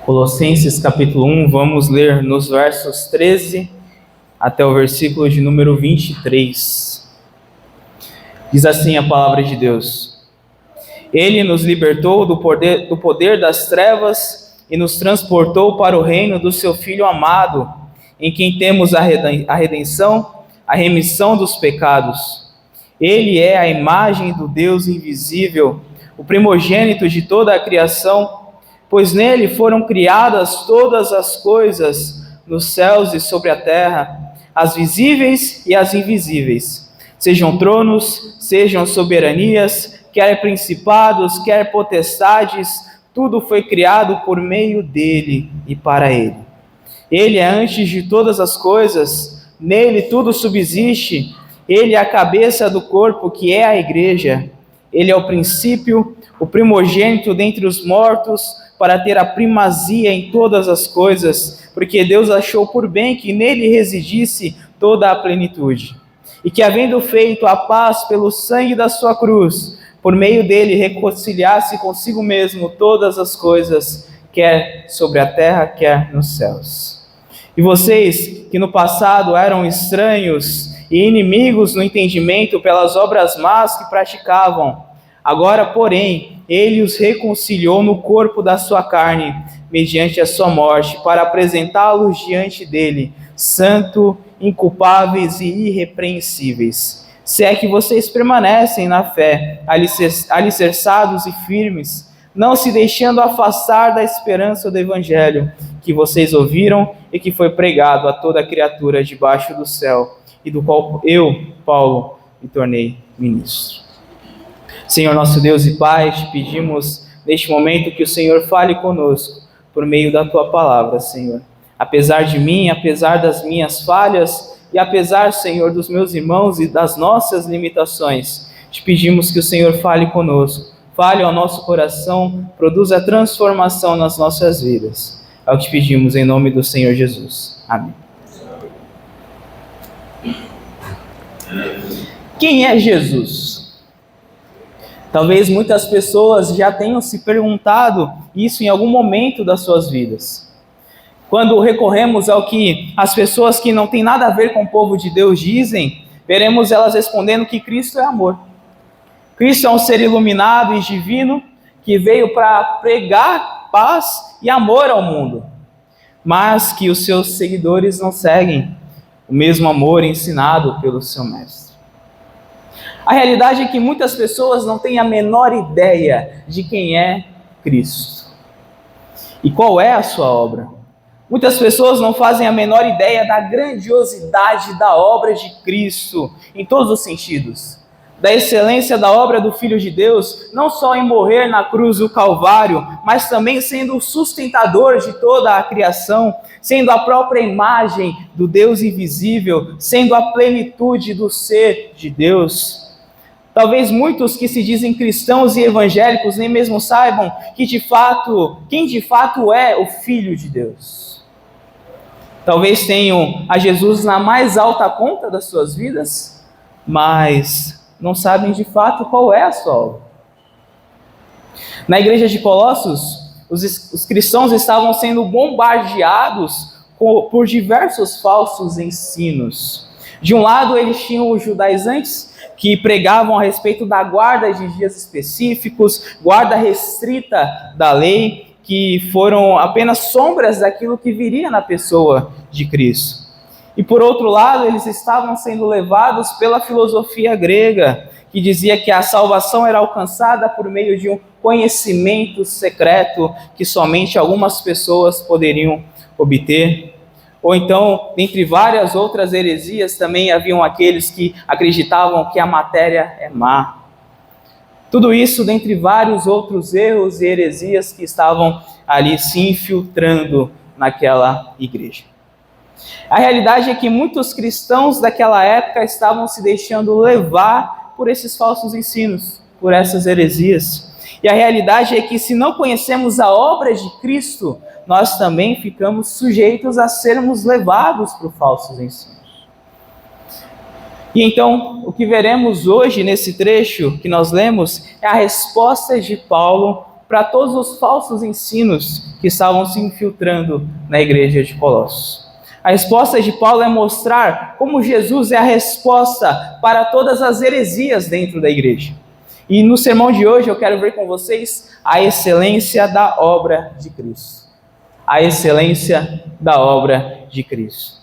Colossenses capítulo 1, vamos ler nos versos 13 até o versículo de número 23. Diz assim a palavra de Deus: Ele nos libertou do poder das trevas e nos transportou para o reino do seu Filho amado, em quem temos a redenção, a remissão dos pecados. Ele é a imagem do Deus invisível, o primogênito de toda a criação, pois nele foram criadas todas as coisas, nos céus e sobre a terra, as visíveis e as invisíveis, sejam tronos, sejam soberanias, quer principados, quer potestades, tudo foi criado por meio dele e para ele. Ele é antes de todas as coisas, nele tudo subsiste, ele é a cabeça do corpo que é a igreja. Ele é o princípio, o primogênito dentre os mortos, para ter a primazia em todas as coisas, porque Deus achou por bem que nele residisse toda a plenitude. E que, havendo feito a paz pelo sangue da sua cruz, por meio dele reconciliasse consigo mesmo todas as coisas, quer sobre a terra, quer nos céus. E vocês, que no passado eram estranhos e inimigos no entendimento pelas obras más que praticavam, agora, porém, ele os reconciliou no corpo da sua carne, mediante a sua morte, para apresentá-los diante dele, santo, inculpáveis e irrepreensíveis. Se é que vocês permanecem na fé, alicerçados e firmes, não se deixando afastar da esperança do evangelho, que vocês ouviram e que foi pregado a toda criatura debaixo do céu, e do qual eu, Paulo, me tornei ministro. Senhor nosso Deus e Pai, te pedimos neste momento que o Senhor fale conosco por meio da tua palavra, Senhor. Apesar de mim, apesar das minhas falhas e apesar, Senhor, dos meus irmãos e das nossas limitações, te pedimos que o Senhor fale conosco, fale ao nosso coração, produza transformação nas nossas vidas. É o que te pedimos em nome do Senhor Jesus. Amém. Quem é Jesus? Talvez muitas pessoas já tenham se perguntado isso em algum momento das suas vidas. Quando recorremos ao que as pessoas que não têm nada a ver com o povo de Deus dizem, veremos elas respondendo que Cristo é amor. Cristo é um ser iluminado e divino que veio para pregar paz e amor ao mundo, mas que os seus seguidores não seguem o mesmo amor ensinado pelo seu mestre. A realidade é que muitas pessoas não têm a menor ideia de quem é Cristo e qual é a sua obra. Muitas pessoas não fazem a menor ideia da grandiosidade da obra de Cristo em todos os sentidos, da excelência da obra do Filho de Deus, não só em morrer na cruz do Calvário, mas também sendo o sustentador de toda a criação, sendo a própria imagem do Deus invisível, sendo a plenitude do ser de Deus. Talvez muitos que se dizem cristãos e evangélicos nem mesmo saibam quem de fato é o Filho de Deus. Talvez tenham a Jesus na mais alta conta das suas vidas, mas não sabem de fato qual é a sua obra. Na igreja de Colossos, os cristãos estavam sendo bombardeados por diversos falsos ensinos. De um lado, eles tinham os judaizantes, que pregavam a respeito da guarda de dias específicos, guarda restrita da lei, que foram apenas sombras daquilo que viria na pessoa de Cristo. E por outro lado, eles estavam sendo levados pela filosofia grega, que dizia que a salvação era alcançada por meio de um conhecimento secreto que somente algumas pessoas poderiam obter. Ou então, dentre várias outras heresias, também haviam aqueles que acreditavam que a matéria é má. Tudo isso dentre vários outros erros e heresias que estavam ali se infiltrando naquela igreja. A realidade é que muitos cristãos daquela época estavam se deixando levar por esses falsos ensinos, por essas heresias. E a realidade é que se não conhecemos a obra de Cristo, nós também ficamos sujeitos a sermos levados por falsos ensinos. E então, o que veremos hoje nesse trecho que nós lemos é a resposta de Paulo para todos os falsos ensinos que estavam se infiltrando na igreja de Colossos. A resposta de Paulo é mostrar como Jesus é a resposta para todas as heresias dentro da igreja. E no sermão de hoje eu quero ver com vocês a excelência da obra de Cristo. A excelência da obra de Cristo.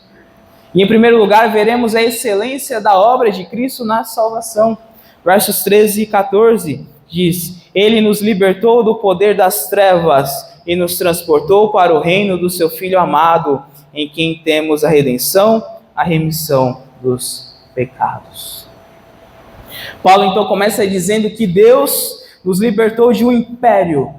E em primeiro lugar veremos a excelência da obra de Cristo na salvação. Versos 13 e 14 diz: Ele nos libertou do poder das trevas e nos transportou para o reino do seu Filho amado, em quem temos a redenção, a remissão dos pecados. Paulo então começa dizendo que Deus nos libertou de um império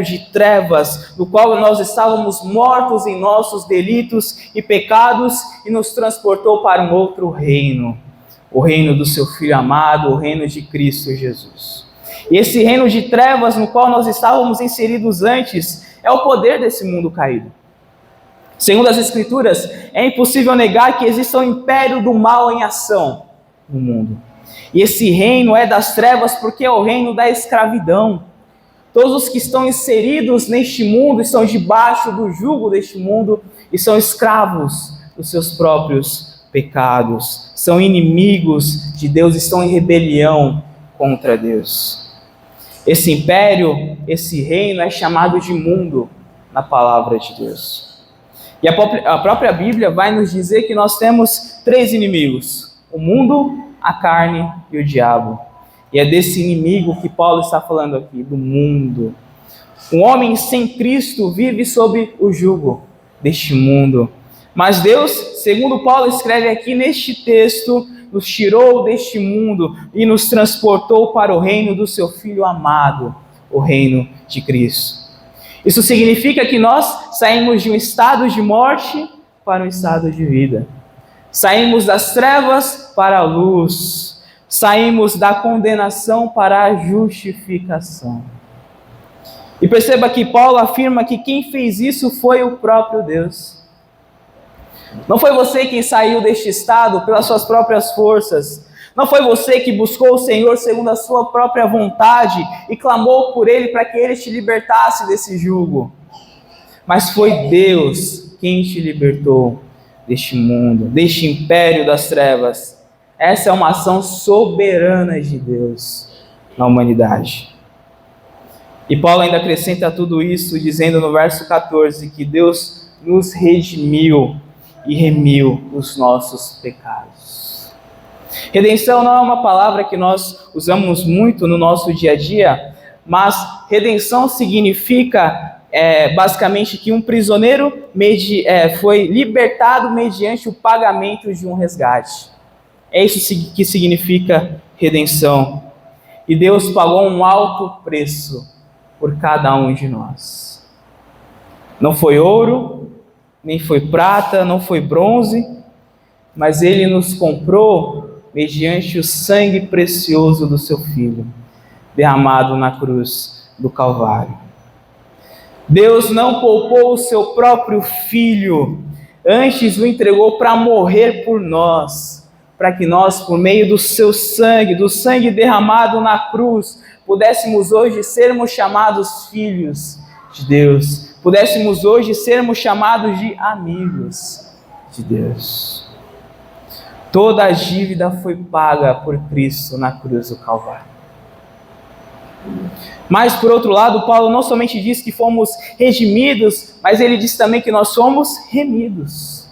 de trevas, no qual nós estávamos mortos em nossos delitos e pecados, e nos transportou para um outro reino, o reino do seu Filho amado, o reino de Cristo Jesus. E esse reino de trevas no qual nós estávamos inseridos antes é o poder desse mundo caído. Segundo as Escrituras, é impossível negar que existe um império do mal em ação no mundo. E esse reino é das trevas porque é o reino da escravidão. Todos os que estão inseridos neste mundo estão debaixo do jugo deste mundo e são escravos dos seus próprios pecados. São inimigos de Deus, estão em rebelião contra Deus. Esse império, esse reino é chamado de mundo na palavra de Deus. E a própria Bíblia vai nos dizer que nós temos 3 inimigos: o mundo, a carne e o diabo. E é desse inimigo que Paulo está falando aqui, do mundo. Um homem sem Cristo vive sob o jugo deste mundo. Mas Deus, segundo Paulo escreve aqui neste texto, nos tirou deste mundo e nos transportou para o reino do seu Filho amado, o reino de Cristo. Isso significa que nós saímos de um estado de morte para um estado de vida. Saímos das trevas para a luz. Saímos da condenação para a justificação. E perceba que Paulo afirma que quem fez isso foi o próprio Deus. Não foi você quem saiu deste estado pelas suas próprias forças. Não foi você que buscou o Senhor segundo a sua própria vontade e clamou por Ele para que Ele te libertasse desse jugo. Mas foi Deus quem te libertou deste mundo, deste império das trevas. Essa é uma ação soberana de Deus na humanidade. E Paulo ainda acrescenta tudo isso dizendo no verso 14 que Deus nos redimiu e remiu os nossos pecados. Redenção não é uma palavra que nós usamos muito no nosso dia a dia, mas redenção significa basicamente que um prisioneiro foi libertado mediante o pagamento de um resgate. É isso que significa redenção. E Deus pagou um alto preço por cada um de nós. Não foi ouro, nem foi prata, não foi bronze, mas Ele nos comprou mediante o sangue precioso do seu Filho, derramado na cruz do Calvário. Deus não poupou o seu próprio Filho, antes o entregou para morrer por nós, para que nós, por meio do seu sangue, do sangue derramado na cruz, pudéssemos hoje sermos chamados filhos de Deus, pudéssemos hoje sermos chamados de amigos de Deus. Toda a dívida foi paga por Cristo na cruz do Calvário. Mas, por outro lado, Paulo não somente diz que fomos redimidos, mas ele diz também que nós somos remidos.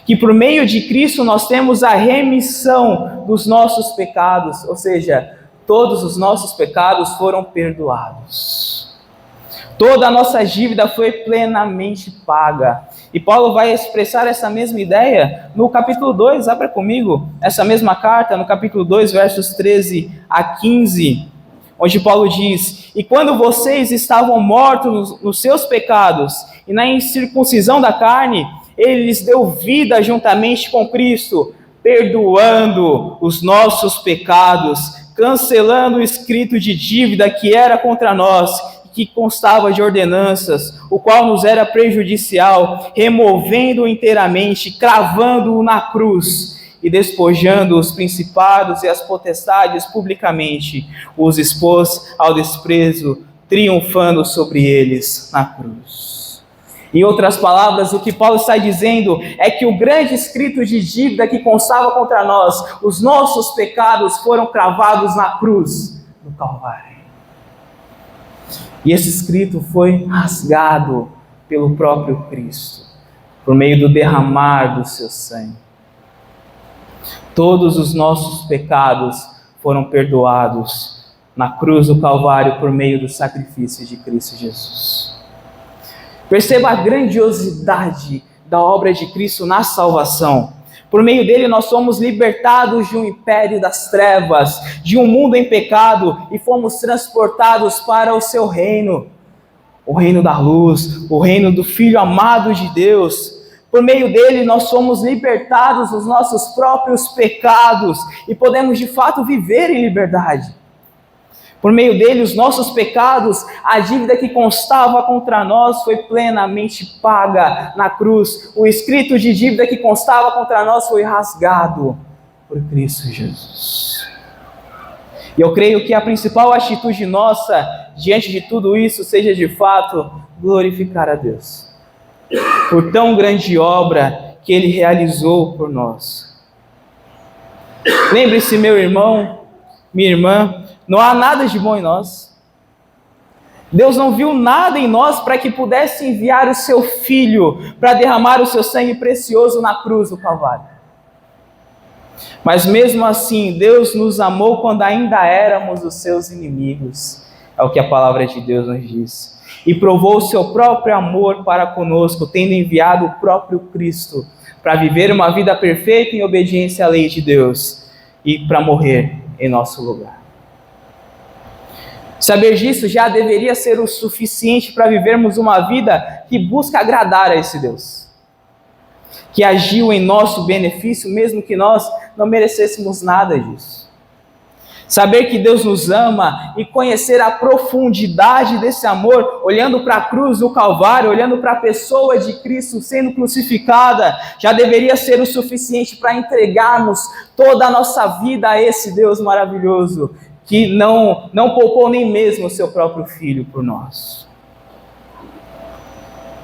Que por meio de Cristo nós temos a remissão dos nossos pecados, ou seja, todos os nossos pecados foram perdoados. Toda a nossa dívida foi plenamente paga. E Paulo vai expressar essa mesma ideia no capítulo 2, abra comigo, essa mesma carta, no capítulo 2, versos 13 a 15, onde Paulo diz: E quando vocês estavam mortos nos seus pecados e na incircuncisão da carne, Ele lhes deu vida juntamente com Cristo, perdoando os nossos pecados, cancelando o escrito de dívida que era contra nós, que constava de ordenanças, o qual nos era prejudicial, removendo-o inteiramente, cravando-o na cruz, e despojando os principados e as potestades publicamente, os expôs ao desprezo, triunfando sobre eles na cruz. Em outras palavras, o que Paulo está dizendo é que o grande escrito de dívida que constava contra nós, os nossos pecados, foram cravados na cruz do Calvário. E esse escrito foi rasgado pelo próprio Cristo, por meio do derramar do seu sangue. Todos os nossos pecados foram perdoados na cruz do Calvário por meio do sacrifício de Cristo Jesus. Perceba a grandiosidade da obra de Cristo na salvação. Por meio dele nós somos libertados de um império das trevas, de um mundo em pecado, e fomos transportados para o seu reino, o reino da luz, o reino do Filho amado de Deus. Por meio dele nós somos libertados dos nossos próprios pecados e podemos de fato viver em liberdade. Por meio dele, os nossos pecados, a dívida que constava contra nós foi plenamente paga na cruz. O escrito de dívida que constava contra nós foi rasgado por Cristo Jesus. E eu creio que a principal atitude nossa diante de tudo isso seja de fato glorificar a Deus por tão grande obra que Ele realizou por nós. Lembre-se, meu irmão, minha irmã, não há nada de bom em nós. Deus não viu nada em nós para que pudesse enviar o seu Filho para derramar o seu sangue precioso na cruz do Calvário. Mas mesmo assim, Deus nos amou quando ainda éramos os seus inimigos. É o que a palavra de Deus nos diz. E provou o seu próprio amor para conosco, tendo enviado o próprio Cristo para viver uma vida perfeita em obediência à lei de Deus e para morrer em nosso lugar. Saber disso já deveria ser o suficiente para vivermos uma vida que busca agradar a esse Deus, que agiu em nosso benefício, mesmo que nós não merecêssemos nada disso. Saber que Deus nos ama e conhecer a profundidade desse amor, olhando para a cruz do Calvário, olhando para a pessoa de Cristo sendo crucificada, já deveria ser o suficiente para entregarmos toda a nossa vida a esse Deus maravilhoso, que não poupou nem mesmo o seu próprio Filho por nós.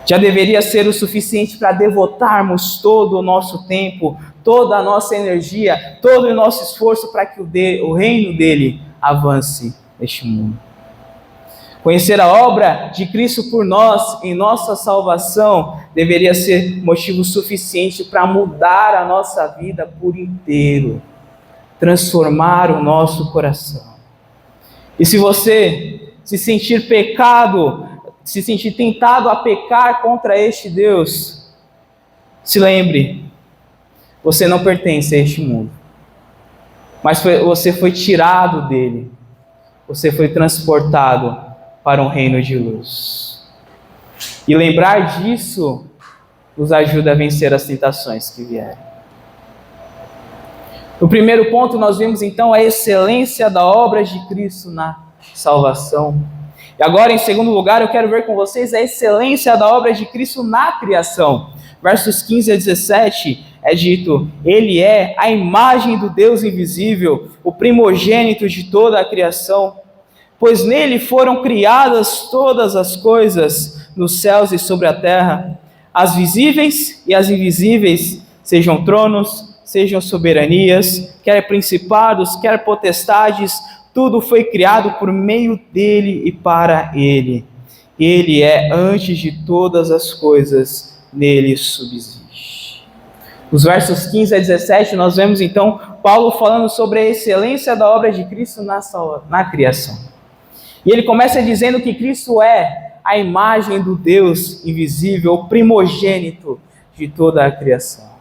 Já deveria ser o suficiente para devotarmos todo o nosso tempo, toda a nossa energia, todo o nosso esforço para que o reino dele avance neste mundo. Conhecer a obra de Cristo por nós, em nossa salvação, deveria ser motivo suficiente para mudar a nossa vida por inteiro, transformar o nosso coração. E se você se sentir tentado a pecar contra este Deus, se lembre, você não pertence a este mundo, mas você foi tirado dele, você foi transportado para um reino de luz. E lembrar disso nos ajuda a vencer as tentações que vierem. No primeiro ponto, nós vimos então a excelência da obra de Cristo na salvação. E agora, em segundo lugar, eu quero ver com vocês a excelência da obra de Cristo na criação. Versos 15 a 17 é dito: Ele é a imagem do Deus invisível, o primogênito de toda a criação, pois nele foram criadas todas as coisas, nos céus e sobre a terra, as visíveis e as invisíveis, sejam tronos, sejam soberanias, quer principados, quer potestades, tudo foi criado por meio dele e para ele. Ele é antes de todas as coisas, nele subsiste. Nos versos 15 a 17, nós vemos então Paulo falando sobre a excelência da obra de Cristo na criação. E ele começa dizendo que Cristo é a imagem do Deus invisível, o primogênito de toda a criação.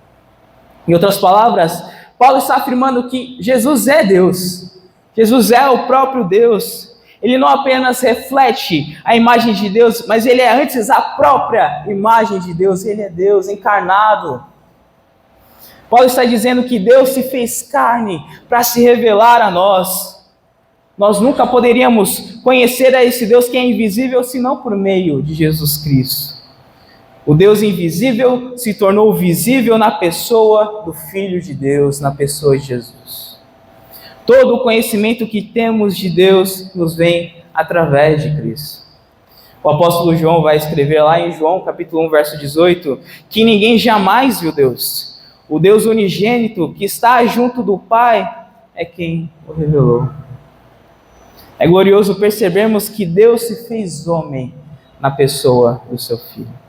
Em outras palavras, Paulo está afirmando que Jesus é Deus. Jesus é o próprio Deus. Ele não apenas reflete a imagem de Deus, mas ele é antes a própria imagem de Deus. Ele é Deus encarnado. Paulo está dizendo que Deus se fez carne para se revelar a nós. Nós nunca poderíamos conhecer a esse Deus que é invisível, senão por meio de Jesus Cristo. O Deus invisível se tornou visível na pessoa do Filho de Deus, na pessoa de Jesus. Todo o conhecimento que temos de Deus nos vem através de Cristo. O apóstolo João vai escrever lá em João capítulo 1, verso 18, que ninguém jamais viu Deus. O Deus unigênito que está junto do Pai é quem o revelou. É glorioso percebermos que Deus se fez homem na pessoa do seu Filho.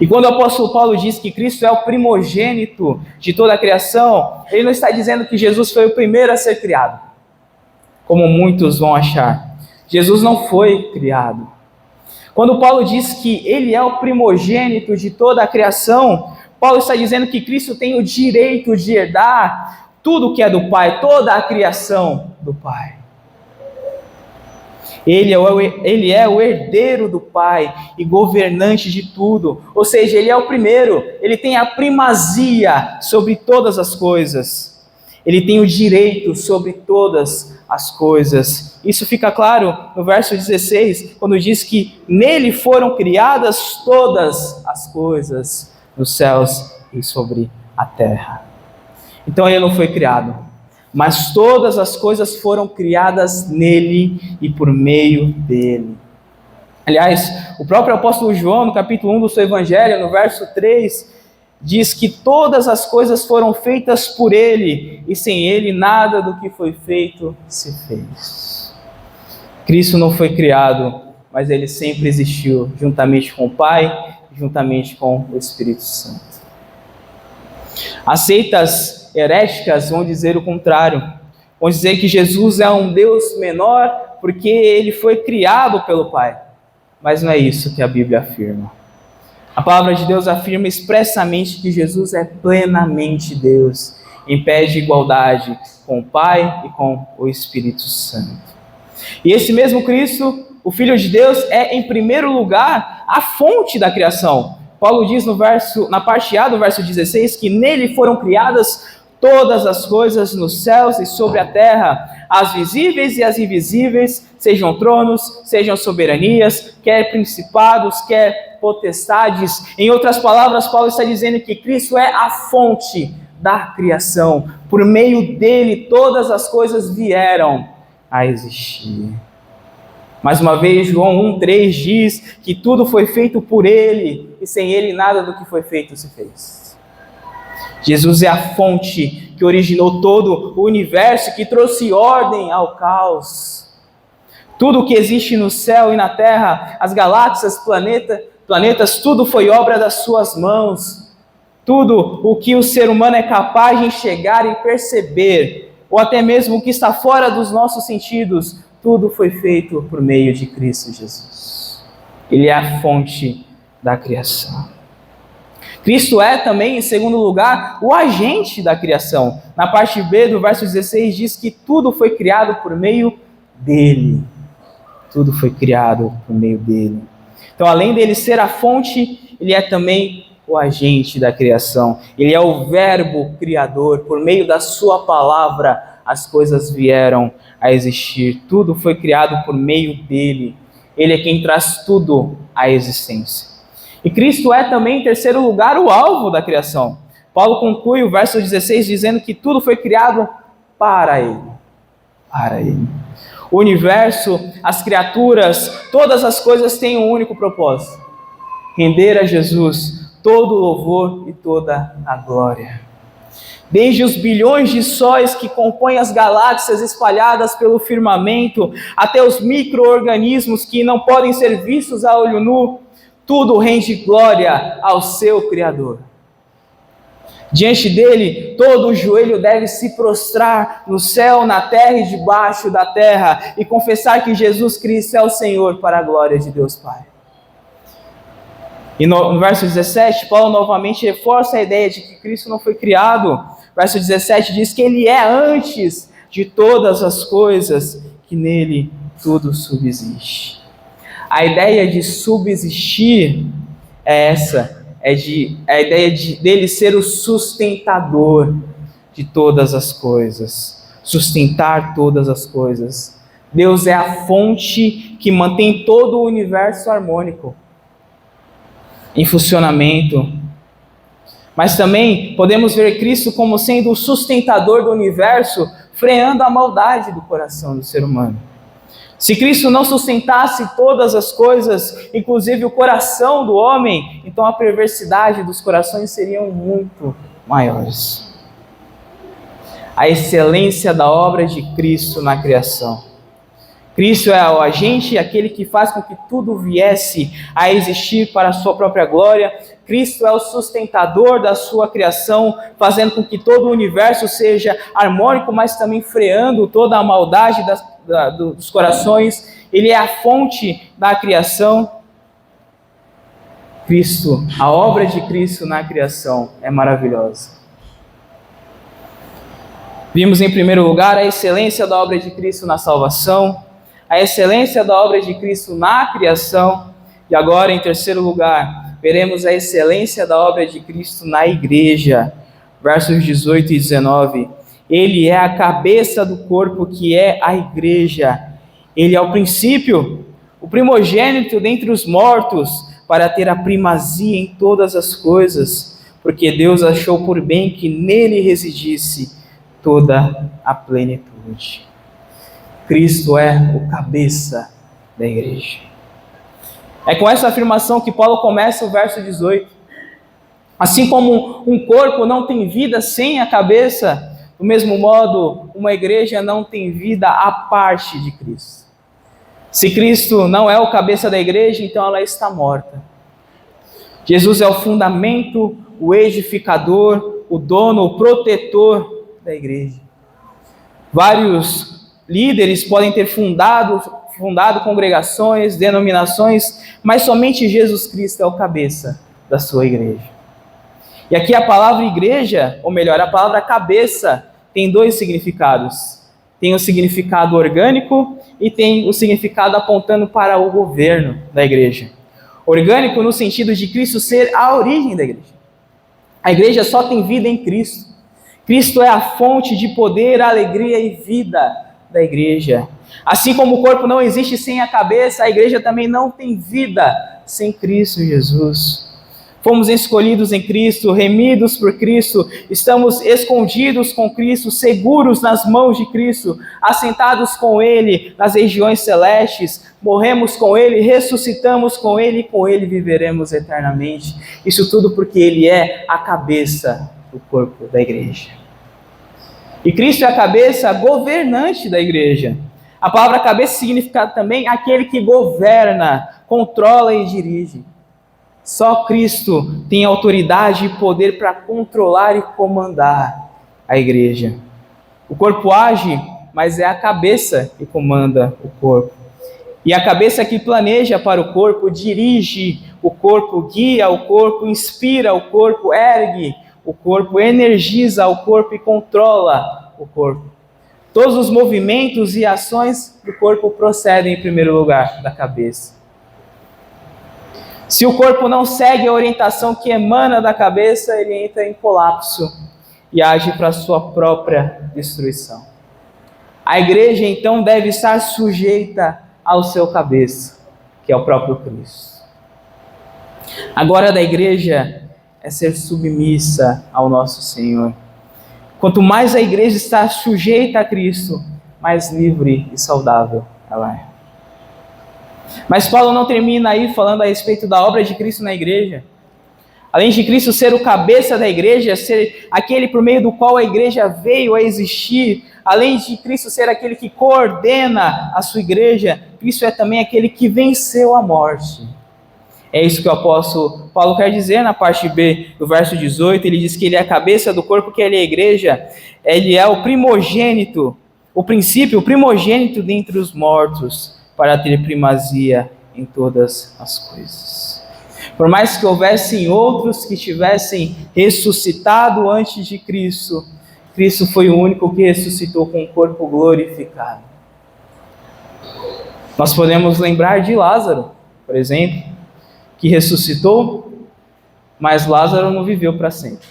E quando o apóstolo Paulo diz que Cristo é o primogênito de toda a criação, ele não está dizendo que Jesus foi o primeiro a ser criado, como muitos vão achar. Jesus não foi criado. Quando Paulo diz que ele é o primogênito de toda a criação, Paulo está dizendo que Cristo tem o direito de herdar tudo que é do Pai, toda a criação do Pai. Ele é o herdeiro do Pai e governante de tudo. Ou seja, ele é o primeiro, ele tem a primazia sobre todas as coisas. Ele tem o direito sobre todas as coisas. Isso fica claro no verso 16, quando diz que nele foram criadas todas as coisas nos céus e sobre a terra. Então ele não foi criado, mas todas as coisas foram criadas nele e por meio dele. Aliás, o próprio apóstolo João, no capítulo 1 do seu evangelho, no verso 3, diz que todas as coisas foram feitas por ele, e sem ele nada do que foi feito se fez. Cristo não foi criado, mas ele sempre existiu, juntamente com o Pai, juntamente com o Espírito Santo. As seitas heréticas vão dizer o contrário. Vão dizer que Jesus é um Deus menor porque ele foi criado pelo Pai. Mas não é isso que a Bíblia afirma. A palavra de Deus afirma expressamente que Jesus é plenamente Deus, em pé de igualdade com o Pai e com o Espírito Santo. E esse mesmo Cristo, o Filho de Deus, é em primeiro lugar a fonte da criação. Paulo diz na parte A do verso 16 que nele foram criadas todas as coisas nos céus e sobre a terra, as visíveis e as invisíveis, sejam tronos, sejam soberanias, quer principados, quer potestades. Em outras palavras, Paulo está dizendo que Cristo é a fonte da criação. Por meio dele, todas as coisas vieram a existir. Mais uma vez, João 1,3 diz que tudo foi feito por ele, e sem ele nada do que foi feito se fez. Jesus é a fonte que originou todo o universo, que trouxe ordem ao caos. Tudo o que existe no céu e na terra, as galáxias, planetas, tudo foi obra das suas mãos. Tudo o que o ser humano é capaz de enxergar e perceber, ou até mesmo o que está fora dos nossos sentidos, tudo foi feito por meio de Cristo Jesus. Ele é a fonte da criação. Cristo é também, em segundo lugar, o agente da criação. Na parte B do verso 16 diz que tudo foi criado por meio dele. Tudo foi criado por meio dele. Então, além dele ser a fonte, ele é também o agente da criação. Ele é o verbo criador. Por meio da sua palavra, as coisas vieram a existir. Tudo foi criado por meio dele. Ele é quem traz tudo à existência. E Cristo é também, em terceiro lugar, o alvo da criação. Paulo conclui o verso 16 dizendo que tudo foi criado para ele. Para ele. O universo, as criaturas, todas as coisas têm um único propósito: render a Jesus todo o louvor e toda a glória. Desde os bilhões de sóis que compõem as galáxias espalhadas pelo firmamento, até os micro-organismos que não podem ser vistos a olho nu, tudo rende glória ao seu Criador. Diante dele, todo o joelho deve se prostrar no céu, na terra e debaixo da terra, e confessar que Jesus Cristo é o Senhor, para a glória de Deus Pai. E no verso 17, Paulo novamente reforça a ideia de que Cristo não foi criado. Verso 17 diz que ele é antes de todas as coisas, que nele tudo subsiste. A ideia de subsistir é essa, a ideia dele ser o sustentador de todas as coisas, sustentar todas as coisas. Deus é a fonte que mantém todo o universo harmônico. em funcionamento. Mas também podemos ver Cristo como sendo o sustentador do universo, freando a maldade do coração do ser humano. Se Cristo não sustentasse todas as coisas, inclusive o coração do homem, então a perversidade dos corações seriam muito maiores. A excelência da obra de Cristo na criação. Cristo é o agente, aquele que faz com que tudo viesse a existir para a sua própria glória. Cristo é o sustentador da sua criação, fazendo com que todo o universo seja harmônico, mas também freando toda a maldade dos corações. Ele é a fonte da criação. Cristo, a obra de Cristo na criação é maravilhosa. Vimos em primeiro lugar a excelência da obra de Cristo na salvação, a excelência da obra de Cristo na criação, e agora, em terceiro lugar, veremos a excelência da obra de Cristo na igreja. Versos 18 e 19. Ele é a cabeça do corpo, que é a igreja. Ele é o princípio, o primogênito dentre os mortos, para ter a primazia em todas as coisas, porque Deus achou por bem que nele residisse toda a plenitude. Cristo é o cabeça da igreja. É com essa afirmação que Paulo começa o verso 18. Assim como um corpo não tem vida sem a cabeça, do mesmo modo, uma igreja não tem vida à parte de Cristo. Se Cristo não é o cabeça da igreja, então ela está morta. Jesus é o fundamento, o edificador, o dono, o protetor da igreja. Vários líderes podem ter fundado congregações, denominações, mas somente Jesus Cristo é o cabeça da sua igreja. E aqui a palavra igreja, ou melhor, a palavra cabeça, tem dois significados. Tem o significado orgânico e tem o significado apontando para o governo da igreja. Orgânico no sentido de Cristo ser a origem da igreja. A igreja só tem vida em Cristo. Cristo é a fonte de poder, alegria e vida da igreja. Assim como o corpo não existe sem a cabeça, a igreja também não tem vida sem Cristo Jesus. Fomos escolhidos em Cristo, remidos por Cristo, estamos escondidos com Cristo, seguros nas mãos de Cristo, assentados com Ele nas regiões celestes, morremos com Ele, ressuscitamos com Ele e com Ele viveremos eternamente. Isso tudo porque Ele é a cabeça do corpo da igreja. E Cristo é a cabeça governante da igreja. A palavra cabeça significa também aquele que governa, controla e dirige. Só Cristo tem autoridade e poder para controlar e comandar a igreja. O corpo age, mas é a cabeça que comanda o corpo. E a cabeça que planeja para o corpo, dirige o corpo, guia o corpo, inspira o corpo, ergue o corpo, energiza o corpo e controla o corpo. Todos os movimentos e ações do corpo procedem, em primeiro lugar, da cabeça. Se o corpo não segue a orientação que emana da cabeça, ele entra em colapso e age para a sua própria destruição. A igreja, então, deve estar sujeita ao seu cabeça, que é o próprio Cristo. A glória da igreja é ser submissa ao nosso Senhor. Quanto mais a igreja está sujeita a Cristo, mais livre e saudável ela é. Mas Paulo não termina aí falando a respeito da obra de Cristo na igreja. Além de Cristo ser o cabeça da igreja, ser aquele por meio do qual a igreja veio a existir, além de Cristo ser aquele que coordena a sua igreja, Cristo é também aquele que venceu a morte. É isso que o apóstolo Paulo quer dizer na parte B do verso 18, ele diz que ele é a cabeça do corpo, que ele é a igreja, ele é o primogênito, o princípio, o primogênito dentre os mortos, para ter primazia em todas as coisas. Por mais que houvessem outros que tivessem ressuscitado antes de Cristo, Cristo foi o único que ressuscitou com o corpo glorificado. Nós podemos lembrar de Lázaro, por exemplo, que ressuscitou, mas Lázaro não viveu para sempre.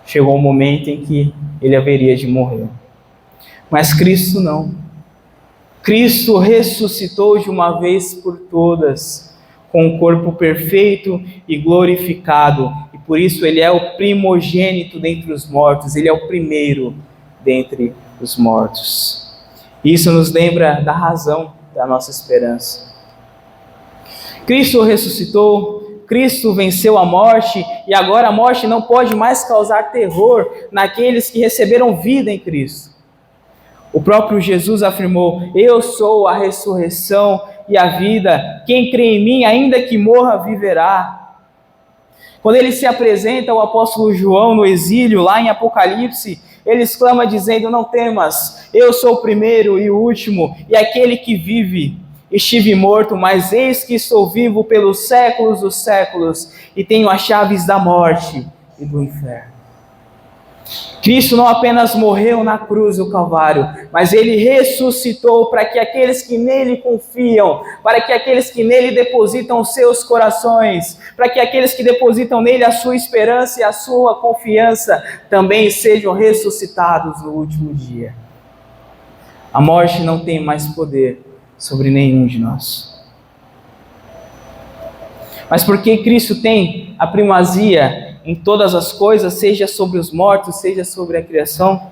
Chegou um momento em que ele haveria de morrer. Mas Cristo não. Cristo ressuscitou de uma vez por todas. com um corpo perfeito e glorificado, e por isso ele é o primogênito dentre os mortos, ele é o primeiro dentre os mortos. Isso nos lembra da razão da nossa esperança. Cristo ressuscitou, Cristo venceu a morte, e agora a morte não pode mais causar terror naqueles que receberam vida em Cristo. O próprio Jesus afirmou: eu sou a ressurreição e a vida, quem crê em mim, ainda que morra, viverá. Quando ele se apresenta ao apóstolo João no exílio, lá em Apocalipse, ele exclama dizendo: não temas, eu sou o primeiro e o último, e aquele que vive. Estive morto, mas eis que estou vivo pelos séculos dos séculos, e tenho as chaves da morte e do inferno. Cristo não apenas morreu na cruz do Calvário, mas ele ressuscitou para que aqueles que nele confiam, para que aqueles que nele depositam os seus corações, para que aqueles que depositam nele a sua esperança e a sua confiança, também sejam ressuscitados no último dia. A morte não tem mais poder sobre nenhum de nós. Mas porque Cristo tem a primazia em todas as coisas, seja sobre os mortos, seja sobre a criação,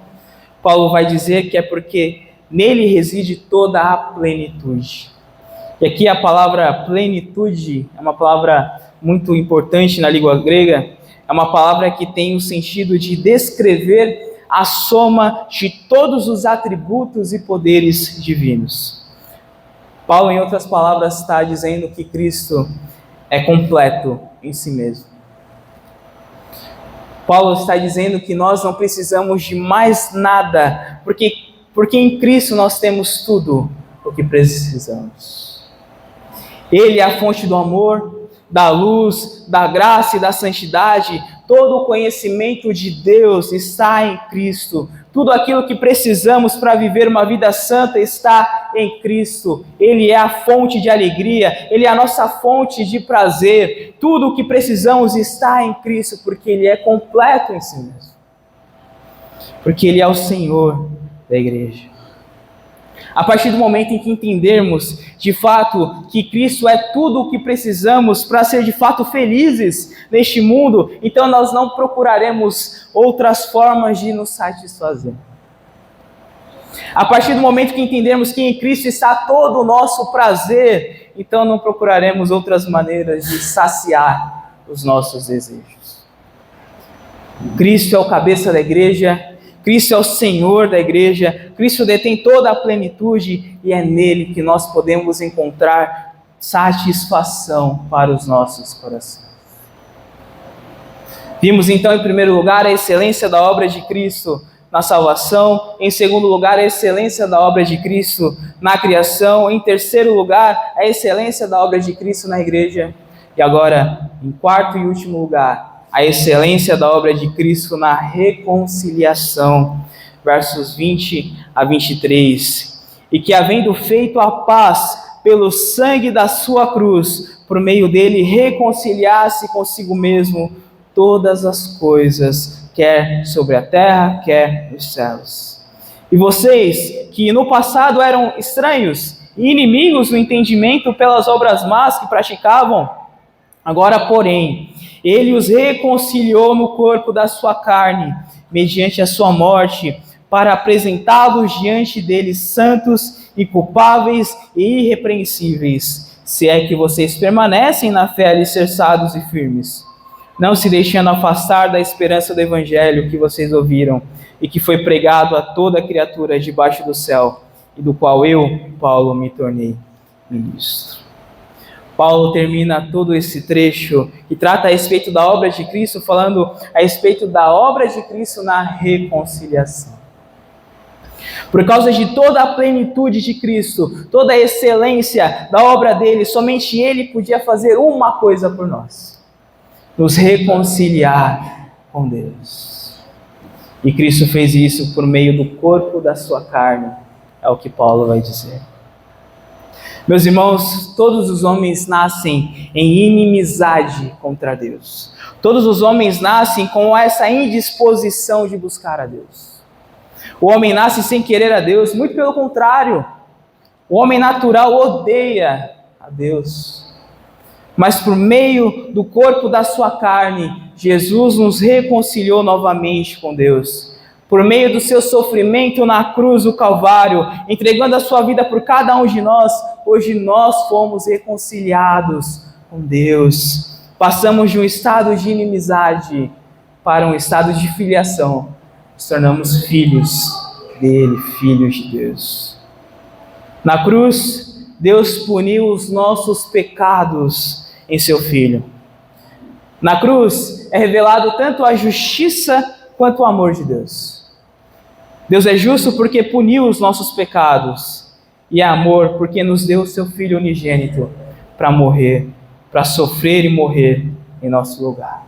Paulo vai dizer que é porque nele reside toda a plenitude. E aqui a palavra plenitude é uma palavra muito importante na língua grega, é uma palavra que tem o sentido de descrever a soma de todos os atributos e poderes divinos. Paulo, em outras palavras, está dizendo que Cristo é completo em si mesmo. Paulo está dizendo que nós não precisamos de mais nada, porque em Cristo nós temos tudo o que precisamos. Ele é a fonte do amor, da luz, da graça e da santidade. Todo o conhecimento de Deus está em Cristo. Tudo aquilo que precisamos para viver uma vida santa está em Cristo. Ele é a fonte de alegria, Ele é a nossa fonte de prazer. Tudo o que precisamos está em Cristo, porque Ele é completo em si mesmo. Porque Ele é o Senhor da igreja. A partir do momento em que entendermos, de fato, que Cristo é tudo o que precisamos para ser, de fato, felizes neste mundo, então nós não procuraremos outras formas de nos satisfazer. A partir do momento que entendermos que em Cristo está todo o nosso prazer, então não procuraremos outras maneiras de saciar os nossos desejos. Cristo é o cabeça da igreja, Cristo é o Senhor da igreja, Cristo detém toda a plenitude e é nele que nós podemos encontrar satisfação para os nossos corações. Vimos então, em primeiro lugar, a excelência da obra de Cristo na salvação, em segundo lugar, a excelência da obra de Cristo na criação, em terceiro lugar, a excelência da obra de Cristo na igreja, e agora, em quarto e último lugar, a excelência da obra de Cristo na reconciliação, versos 20 a 23. E que, havendo feito a paz pelo sangue da sua cruz, por meio dele reconciliasse consigo mesmo todas as coisas, quer sobre a terra, quer nos céus. E vocês, que no passado eram estranhos e inimigos no entendimento pelas obras más que praticavam, agora, porém, ele os reconciliou no corpo da sua carne, mediante a sua morte, para apresentá-los diante dele santos, inculpáveis e irrepreensíveis, se é que vocês permanecem na fé alicerçados e firmes, não se deixando afastar da esperança do evangelho que vocês ouviram e que foi pregado a toda criatura debaixo do céu, e do qual eu, Paulo, me tornei ministro. Paulo termina todo esse trecho e trata a respeito da obra de Cristo, falando a respeito da obra de Cristo na reconciliação. Por causa de toda a plenitude de Cristo, toda a excelência da obra dele, somente ele podia fazer uma coisa por nós: nos reconciliar com Deus. E Cristo fez isso por meio do corpo da sua carne, é o que Paulo vai dizer. Meus irmãos, todos os homens nascem em inimizade contra Deus. Todos os homens nascem com essa indisposição de buscar a Deus. O homem nasce sem querer a Deus, muito pelo contrário. O homem natural odeia a Deus. Mas por meio do corpo da sua carne, Jesus nos reconciliou novamente com Deus. Por meio do seu sofrimento na cruz do Calvário, entregando a sua vida por cada um de nós, hoje nós fomos reconciliados com Deus. Passamos de um estado de inimizade para um estado de filiação. Nos tornamos filhos dele, filhos de Deus. Na cruz, Deus puniu os nossos pecados em seu Filho. Na cruz é revelado tanto a justiça quanto o amor de Deus. Deus é justo porque puniu os nossos pecados, e é amor porque nos deu o seu Filho unigênito para morrer, para sofrer e morrer em nosso lugar.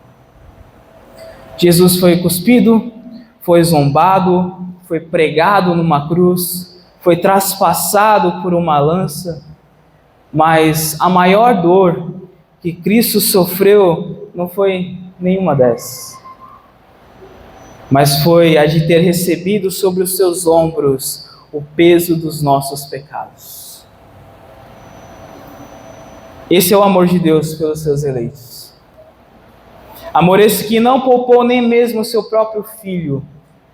Jesus foi cuspido, foi zombado, foi pregado numa cruz, foi traspassado por uma lança, mas a maior dor que Cristo sofreu não foi nenhuma dessas, mas foi a de ter recebido sobre os seus ombros o peso dos nossos pecados. Esse é o amor de Deus pelos seus eleitos. Amor esse que não poupou nem mesmo o seu próprio Filho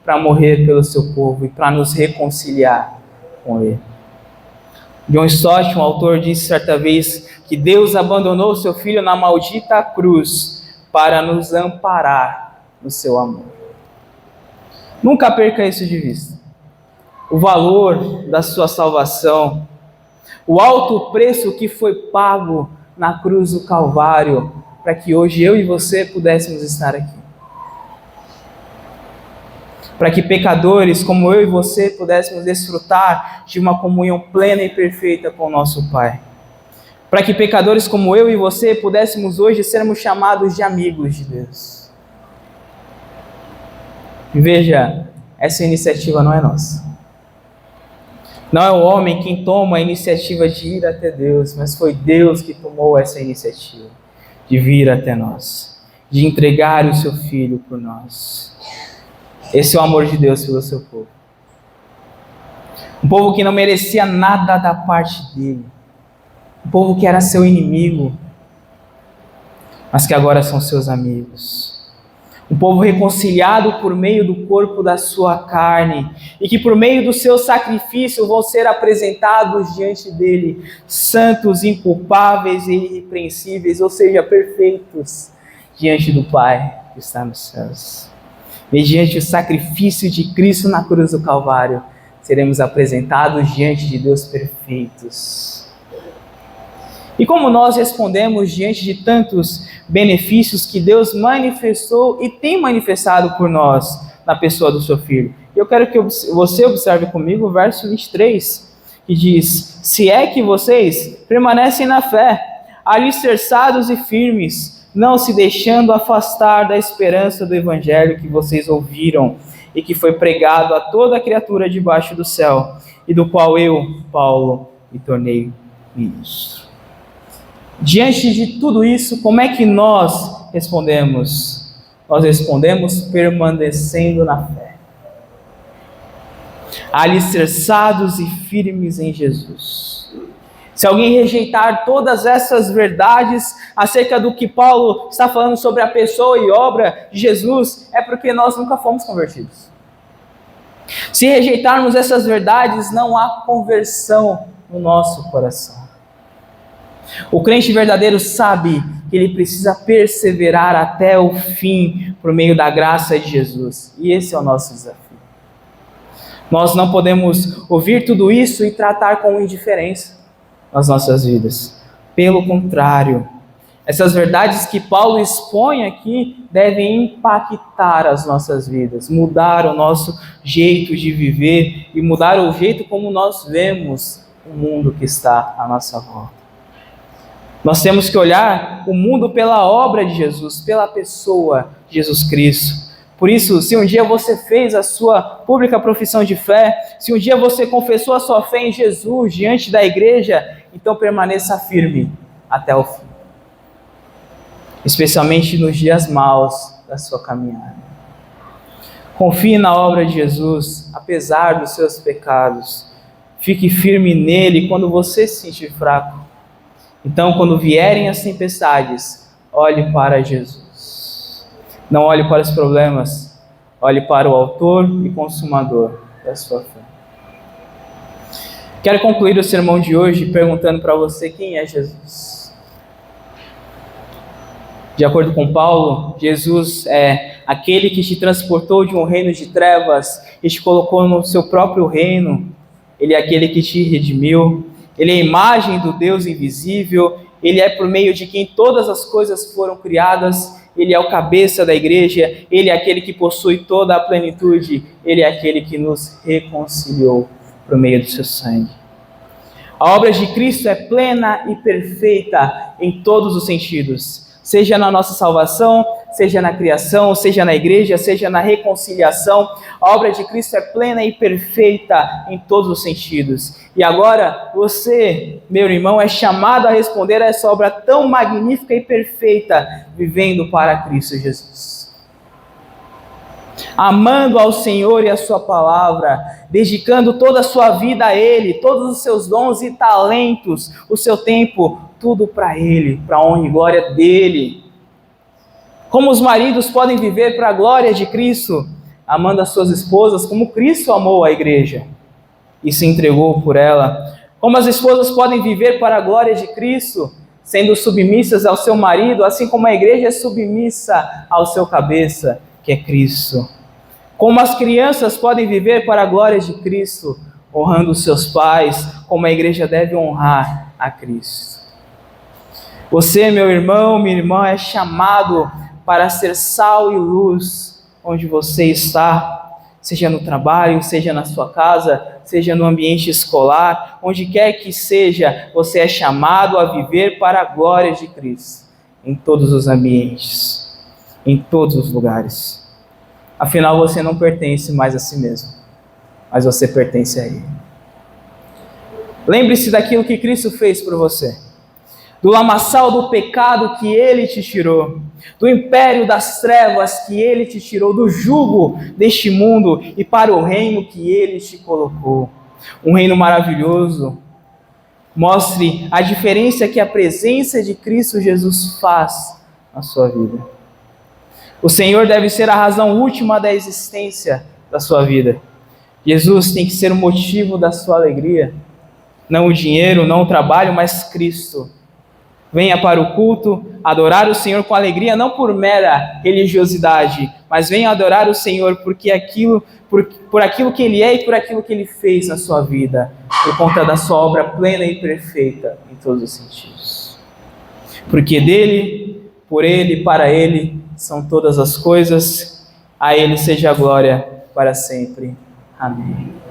para morrer pelo seu povo e para nos reconciliar com Ele. John Stott, um autor, disse certa vez que Deus abandonou o seu Filho na maldita cruz para nos amparar no seu amor. Nunca perca isso de vista. O valor da sua salvação, o alto preço que foi pago na cruz do Calvário, para que hoje eu e você pudéssemos estar aqui. Para que pecadores como eu e você pudéssemos desfrutar de uma comunhão plena e perfeita com o nosso Pai. Para que pecadores como eu e você pudéssemos hoje sermos chamados de amigos de Deus. Veja, essa iniciativa não é nossa. Não é o homem quem toma a iniciativa de ir até Deus, mas foi Deus que tomou essa iniciativa de vir até nós, de entregar o seu Filho por nós. Esse é o amor de Deus pelo seu povo. Um povo que não merecia nada da parte dele. Um povo que era seu inimigo, mas que agora são seus amigos. Um povo reconciliado por meio do corpo da sua carne, e que por meio do seu sacrifício vão ser apresentados diante dele, santos, inculpáveis e irrepreensíveis, ou seja, perfeitos, diante do Pai que está nos céus. Mediante o sacrifício de Cristo na cruz do Calvário, seremos apresentados diante de Deus perfeitos. E como nós respondemos diante de tantos benefícios que Deus manifestou e tem manifestado por nós na pessoa do seu Filho? Eu quero que você observe comigo o verso 23, que diz: se é que vocês permanecem na fé, alicerçados e firmes, não se deixando afastar da esperança do Evangelho que vocês ouviram e que foi pregado a toda criatura debaixo do céu, e do qual eu, Paulo, me tornei ministro. Diante de tudo isso, como é que nós respondemos? Nós respondemos permanecendo na fé, alicerçados e firmes em Jesus. Se alguém rejeitar todas essas verdades acerca do que Paulo está falando sobre a pessoa e obra de Jesus, é porque nós nunca fomos convertidos. Se rejeitarmos essas verdades, não há conversão no nosso coração. O crente verdadeiro sabe que ele precisa perseverar até o fim por meio da graça de Jesus. E esse é o nosso desafio. Nós não podemos ouvir tudo isso e tratar com indiferença nas nossas vidas. Pelo contrário, essas verdades que Paulo expõe aqui devem impactar as nossas vidas, mudar o nosso jeito de viver e mudar o jeito como nós vemos o mundo que está à nossa volta. Nós temos que olhar o mundo pela obra de Jesus, pela pessoa de Jesus Cristo. Por isso, se um dia você fez a sua pública profissão de fé, se um dia você confessou a sua fé em Jesus diante da igreja, então permaneça firme até o fim. Especialmente nos dias maus da sua caminhada. Confie na obra de Jesus, apesar dos seus pecados. Fique firme nele quando você se sentir fraco. Então, quando vierem as tempestades, olhe para Jesus. Não olhe para os problemas, olhe para o autor e consumador da sua fé. Quero concluir o sermão de hoje perguntando para você quem é Jesus. De acordo com Paulo, Jesus é aquele que te transportou de um reino de trevas e te colocou no seu próprio reino. Ele é aquele que te redimiu. Ele é a imagem do Deus invisível. Ele é por meio de quem todas as coisas foram criadas. Ele é o cabeça da igreja. Ele é aquele que possui toda a plenitude. Ele é aquele que nos reconciliou por meio do seu sangue. A obra de Cristo é plena e perfeita em todos os sentidos. Seja na nossa salvação, seja na criação, seja na igreja, seja na reconciliação. A obra de Cristo é plena e perfeita em todos os sentidos. E agora, você, meu irmão, é chamado a responder a essa obra tão magnífica e perfeita, vivendo para Cristo Jesus. Amando ao Senhor e a sua palavra, dedicando toda a sua vida a Ele, todos os seus dons e talentos, o seu tempo, tudo para Ele, para a honra e glória dEle. Como os maridos podem viver para a glória de Cristo, amando as suas esposas como Cristo amou a igreja e se entregou por ela. Como as esposas podem viver para a glória de Cristo, sendo submissas ao seu marido, assim como a igreja é submissa ao seu cabeça, que é Cristo. Como as crianças podem viver para a glória de Cristo, honrando os seus pais, como a igreja deve honrar a Cristo. Você, meu irmão, minha irmã, é chamado para ser sal e luz onde você está, seja no trabalho, seja na sua casa, seja no ambiente escolar, onde quer que seja, você é chamado a viver para a glória de Cristo, em todos os ambientes, em todos os lugares. Afinal, você não pertence mais a si mesmo, mas você pertence a Ele. Lembre-se daquilo que Cristo fez por você, do lamaçal do pecado que Ele te tirou, do império das trevas que Ele te tirou, do jugo deste mundo e para o reino que Ele te colocou. Um reino maravilhoso. Mostre a diferença que a presença de Cristo Jesus faz na sua vida. O Senhor deve ser a razão última da existência da sua vida. Jesus tem que ser o motivo da sua alegria. Não o dinheiro, não o trabalho, mas Cristo. Venha para o culto, adorar o Senhor com alegria, não por mera religiosidade, mas venha adorar o Senhor por aquilo que Ele é e por aquilo que Ele fez na sua vida, por conta da sua obra plena e perfeita em todos os sentidos. Porque dele, por Ele, para Ele, são todas as coisas, a Ele seja a glória para sempre. Amém.